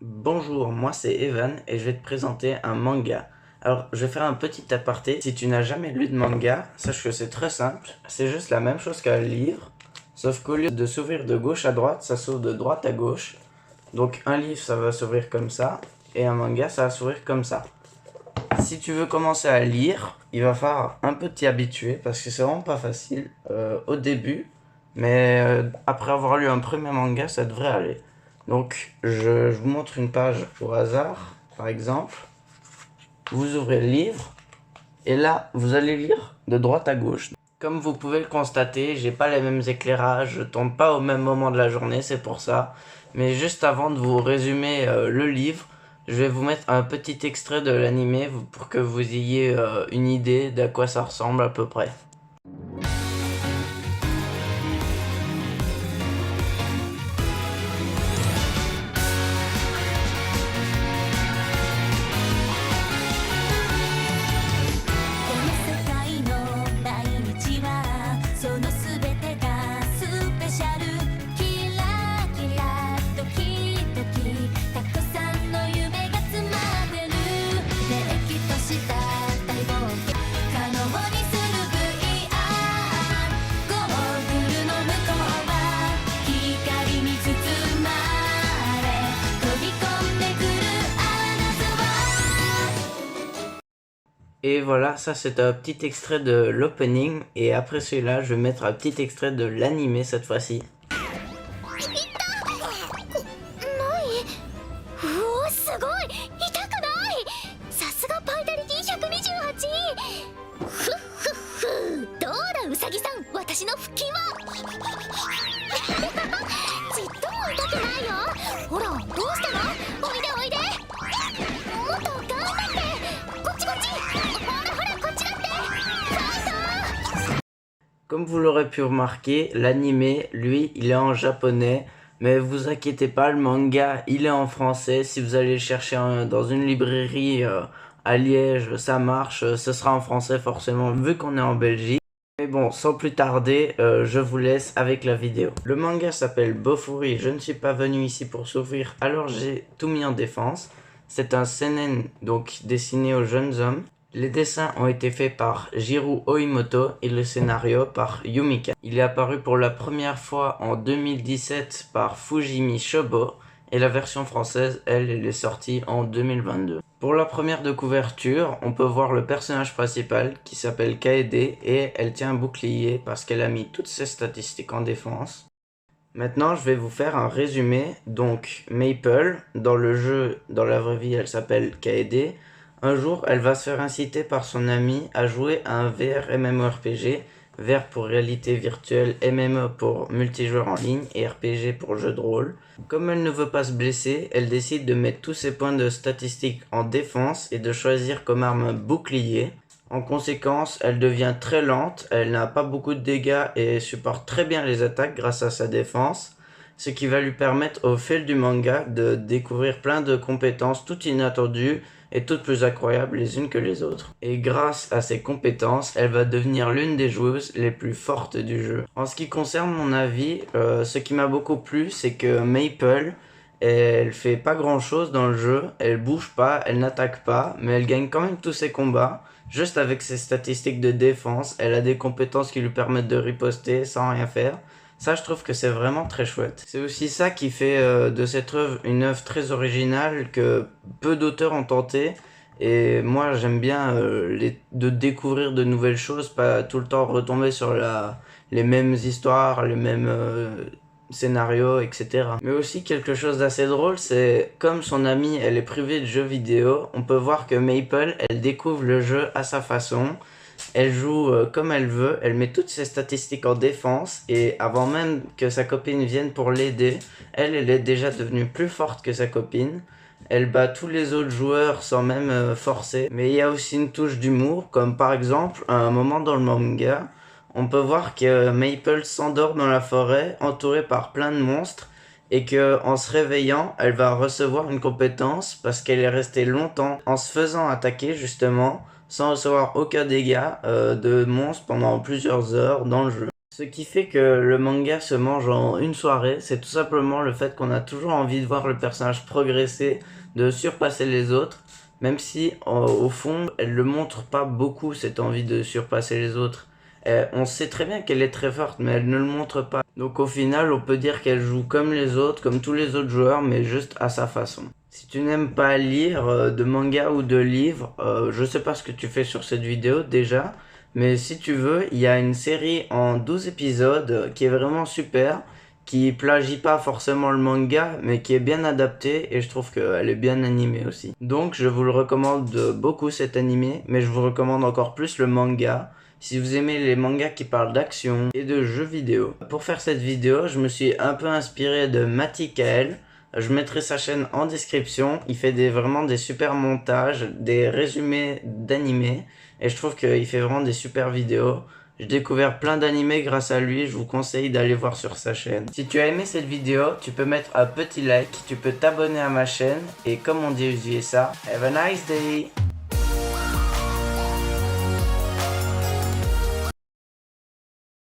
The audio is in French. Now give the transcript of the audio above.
Bonjour, moi c'est Evan et je vais te présenter un manga. Alors, je vais faire un petit aparté. Si tu n'as jamais lu de manga, sache que c'est très simple. C'est juste la même chose qu'un livre, sauf qu'au lieu de s'ouvrir de gauche à droite, ça s'ouvre de droite à gauche. Donc un livre, ça va s'ouvrir comme ça, et un manga, ça va s'ouvrir comme ça. Si tu veux commencer à lire, il va falloir un peu t'y habituer, parce que c'est vraiment pas facile au début. Mais après avoir lu un premier manga, ça devrait aller. Donc, je vous montre une page au hasard, par exemple. Vous ouvrez le livre, et là, vous allez lire de droite à gauche. Comme vous pouvez le constater, j'ai pas les mêmes éclairages, je tombe pas au même moment de la journée, c'est pour ça. Mais juste avant de vous résumer le livre, je vais vous mettre un petit extrait de l'animé pour que vous ayez une idée d'à quoi ça ressemble à peu près. この世界の毎日はそのすべてがスペシャルキラキラドキドキたくさんの夢が詰まってるれっきとした大冒険可能にする VR ゴーグルの向こうは光に包まれ飛び込んでくるあなたは Et voilà, ça c'est un petit extrait de l'opening, et après celui-là, je vais mettre un petit extrait de l'animé cette fois-ci. ないおおすごい痛くないさすがバイタリティ128ふっふっふどうだウサギさん私の腹筋はちっとも痛くないよほらどうしたのおいでおいでもっと頑張ってこっちこっちほらほらこっちだってファイト Comme vous l'aurez pu remarquer, l'animé, lui, il est en japonais, mais vous inquiétez pas, le manga, il est en français. Si vous allez le chercher dans une librairie à Liège, ça marche, ce sera en français forcément, vu qu'on est en Belgique. Mais bon, sans plus tarder, je vous laisse avec la vidéo. Le manga s'appelle Bofuri, je ne suis pas venu ici pour souffrir, alors j'ai tout mis en défense. C'est un seinen, donc destiné aux jeunes hommes. Les dessins ont été faits par Jiro Oimoto et le scénario par Yumika. Il est apparu pour la première fois en 2017 par Fujimi Shobo, et la version française, elle est sortie en 2022. Pour la première de couverture, on peut voir le personnage principal qui s'appelle Kaede, et elle tient un bouclier parce qu'elle a mis toutes ses statistiques en défense. Maintenant, je vais vous faire un résumé. Donc, Maple, dans le jeu, dans la vraie vie, elle s'appelle Kaede. Un jour, elle va se faire inciter par son ami à jouer à un VR MMORPG, VR pour réalité virtuelle, MMO pour multijoueur en ligne et RPG pour jeu de rôle. Comme elle ne veut pas se blesser, elle décide de mettre tous ses points de statistiques en défense et de choisir comme arme un bouclier. En conséquence, elle devient très lente, elle n'a pas beaucoup de dégâts et supporte très bien les attaques grâce à sa défense, ce qui va lui permettre au fil du manga de découvrir plein de compétences toutes inattendues et toutes plus incroyables les unes que les autres. Et grâce à ses compétences, elle va devenir l'une des joueuses les plus fortes du jeu. En ce qui concerne mon avis, ce qui m'a beaucoup plu, c'est que Maple, elle fait pas grand chose dans le jeu, elle bouge pas, elle n'attaque pas, mais elle gagne quand même tous ses combats. Juste avec ses statistiques de défense, elle a des compétences qui lui permettent de riposter sans rien faire. Ça, je trouve que c'est vraiment très chouette. C'est aussi ça qui fait de cette œuvre une œuvre très originale que peu d'auteurs ont tenté. Et moi, j'aime bien de découvrir de nouvelles choses, pas tout le temps retomber sur les mêmes histoires, les mêmes scénarios, etc. Mais aussi quelque chose d'assez drôle, c'est comme son amie, elle est privée de jeux vidéo, on peut voir que Maple, elle découvre le jeu à sa façon. Elle joue comme elle veut, elle met toutes ses statistiques en défense, et avant même que sa copine vienne pour l'aider, elle est déjà devenue plus forte que sa copine. Elle bat tous les autres joueurs sans même forcer. Mais il y a aussi une touche d'humour, comme par exemple, à un moment dans le manga, on peut voir que Maple s'endort dans la forêt, entourée par plein de monstres, et que en se réveillant, elle va recevoir une compétence parce qu'elle est restée longtemps en se faisant attaquer justement, sans recevoir aucun dégât de monstres pendant plusieurs heures dans le jeu. Ce qui fait que le manga se mange en une soirée, c'est tout simplement le fait qu'on a toujours envie de voir le personnage progresser, de surpasser les autres, même si au fond, elle ne montre pas beaucoup cette envie de surpasser les autres. On sait très bien qu'elle est très forte, mais elle ne le montre pas. Donc au final, on peut dire qu'elle joue comme les autres, comme tous les autres joueurs, mais juste à sa façon. Si tu n'aimes pas lire de manga ou de livres, je sais pas ce que tu fais sur cette vidéo déjà, mais si tu veux, il y a une série en 12 épisodes qui est vraiment super, qui plagie pas forcément le manga, mais qui est bien adaptée et je trouve qu'elle est bien animée aussi. Donc je vous le recommande beaucoup cet animé, mais je vous recommande encore plus le manga, si vous aimez les mangas qui parlent d'action et de jeux vidéo. Pour faire cette vidéo, je me suis un peu inspiré de Matikael. Je mettrai sa chaîne en description. Il fait vraiment des super montages, des résumés d'animés. Et je trouve qu'il fait vraiment des super vidéos. J'ai découvert plein d'animés grâce à lui. Je vous conseille d'aller voir sur sa chaîne. Si tu as aimé cette vidéo, tu peux mettre un petit like. Tu peux t'abonner à ma chaîne. Et comme on dit aux USA, have a nice day!